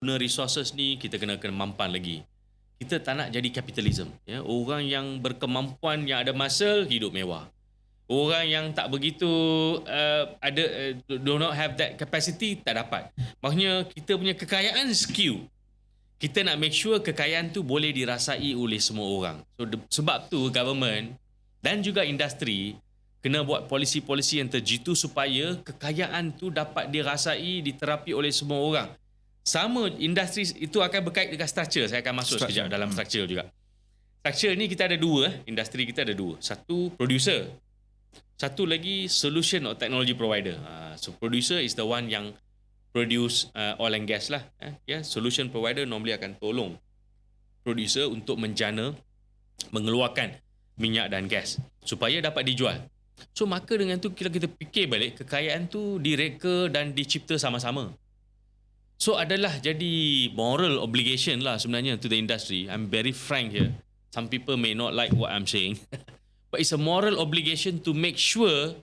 guna resources ni kita kena mampan lagi. Kita tak nak jadi kapitalism, ya. Orang yang berkemampuan, yang ada muscle, hidup mewah. Orang yang tak begitu do not have that capacity, tak dapat. Maksudnya kita punya kekayaan skew. Kita nak make sure kekayaan tu boleh dirasai oleh semua orang. So sebab tu government dan juga industri kena buat polisi-polisi yang terjitu supaya kekayaan tu dapat dirasai, diterapi oleh semua orang. Sama industri itu akan berkait dengan structure. Saya akan masuk sekejap dalam structure juga. Structure ni kita ada dua, industri kita ada dua. Satu producer. Satu lagi solution or technology provider. So producer is the one yang produce oil and gas lah. Solution provider normally akan tolong producer untuk menjana, mengeluarkan minyak dan gas supaya dapat dijual. So maka dengan tu kita fikir balik, kekayaan tu direka dan dicipta sama-sama. So adalah jadi moral obligation lah sebenarnya to the industry. I'm very frank here. Some people may not like what I'm saying. But it's a moral obligation to make sure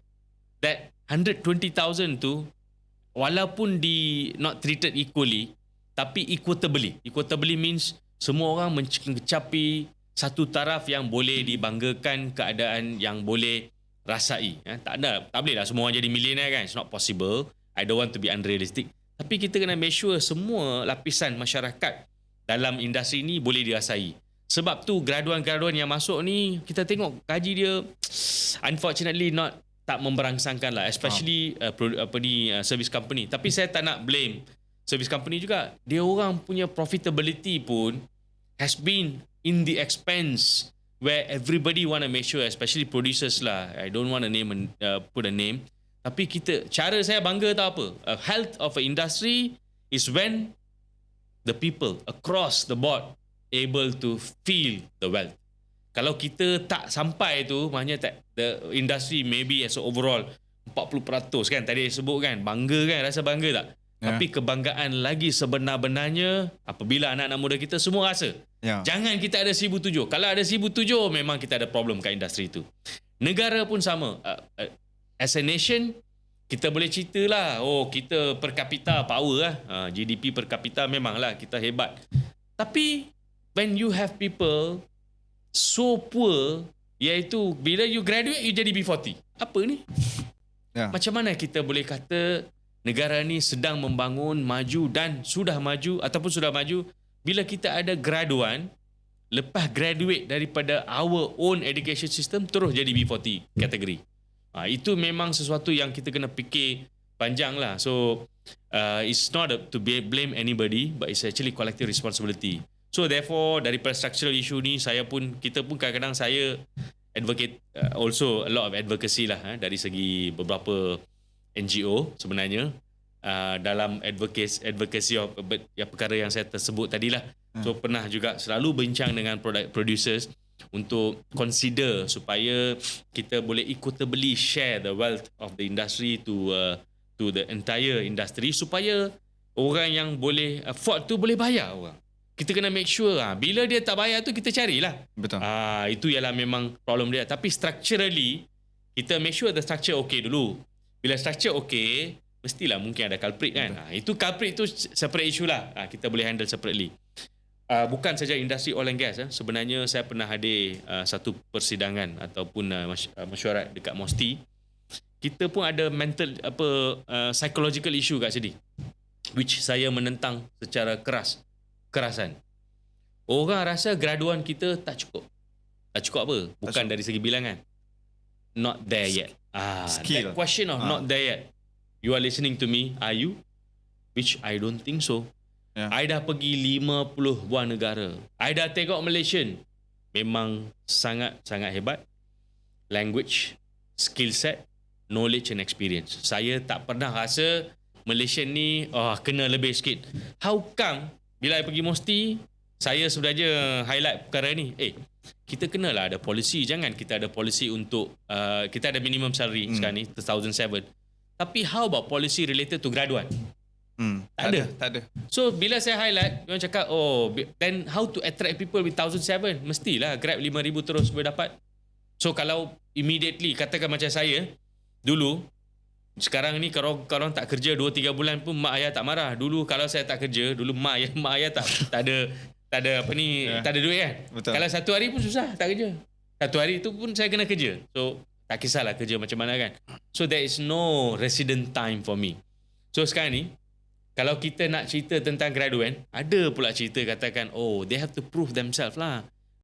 that 120,000 tu walaupun not treated equally, tapi equitably. Equitably means semua orang mencapai satu taraf yang boleh dibanggakan, keadaan yang boleh rasai. Tak boleh lah semua orang jadi millionaire kan. It's not possible. I don't want to be unrealistic. Tapi kita kena make sure semua lapisan masyarakat dalam industri ni boleh dirasai. Sebab tu graduan-graduan yang masuk ni, kita tengok gaji dia unfortunately tak memberangsangkan lah. Especially service company. Tapi saya tak nak blame service company juga. Dia orang punya profitability pun has been in the expense where everybody want to make sure, especially producers lah. I don't want to put a name. Tapi cara saya bangga tahu apa? A health of an industry is when the people across the board able to feel the wealth. Kalau kita tak sampai tu, maknanya the industry maybe as a overall 40% kan tadi sebut kan, bangga kan, rasa bangga tak? Yeah. Tapi kebanggaan lagi sebenar-benarnya apabila anak-anak muda kita semua rasa. Yeah. Jangan kita ada 1,007. Kalau ada 1,007 memang kita ada problem kat industri tu. Negara pun sama. As a nation, kita boleh cerita lah, kita per capita power lah. GDP per capita memanglah kita hebat. Tapi when you have people so poor, iaitu bila you graduate you jadi B40. Apa ni? Yeah. Macam mana kita boleh kata negara ni sedang membangun, maju dan sudah maju ataupun sudah maju bila kita ada graduan, lepas graduate daripada our own education system terus jadi B40 kategori. Itu memang sesuatu yang kita kena fikir panjang lah. So it's not to blame anybody, but it's actually collective responsibility. So therefore daripada structural issue ni, kita pun kadang-kadang saya advocate also a lot of advocacy lah dari segi beberapa NGO sebenarnya dalam advocacy of perkara yang saya tersebut tadilah. So pernah juga selalu bincang dengan producers untuk consider supaya kita boleh equitably share the wealth of the industry to the entire industry supaya orang yang boleh afford tu boleh bayar orang. Kita kena make sure bila dia tak bayar tu kita carilah. Betul. Itu ialah memang problem dia. Tapi structurally kita make sure the structure okay dulu. Bila structure okay, mestilah mungkin ada culprit kan. Itu culprit tu separate issue lah. Kita boleh handle separately. Bukan saja industri oil and gas. Sebenarnya saya pernah hadir satu persidangan ataupun mesyuarat dekat MOSTI. Kita pun ada mental psychological issue kat sini, which saya menentang secara kerasan. Orang rasa graduan kita tak cukup. Tak cukup apa? Bukan dari segi bilangan. Not there yet. Skill. That question of not there yet. You are listening to me, are you? Which I don't think so. Yeah. I dah pergi 50 buah negara. I dah tengok Malaysian. Memang sangat-sangat hebat. Language, skill set, knowledge and experience. Saya tak pernah rasa Malaysian ni kena lebih sikit. How come bila I pergi MOSTI, saya sebenarnya highlight perkara ni. Kita kenalah ada polisi. Jangan kita ada polisi untuk kita ada minimum salary sekarang ni 2007. Tapi how about policy related to graduan? Tak ada. So bila saya highlight, dia orang cakap then how to attract people with 1,007? Mestilah Grab 5,000 terus boleh dapat. So kalau immediately katakan macam saya dulu Sekarang ni kalau korang tak kerja 2-3 bulan pun mak ayah tak marah. Dulu kalau saya tak kerja, dulu mak ayah tak ada apa ni, tak ada duit kan. Betul. Kalau satu hari pun susah tak kerja. Satu hari tu pun saya kena kerja. So tak kisahlah kerja macam mana kan. So there is no resident time for me. So sekarang ni kalau kita nak cerita tentang graduate, ada pula cerita katakan, oh, they have to prove themselves lah.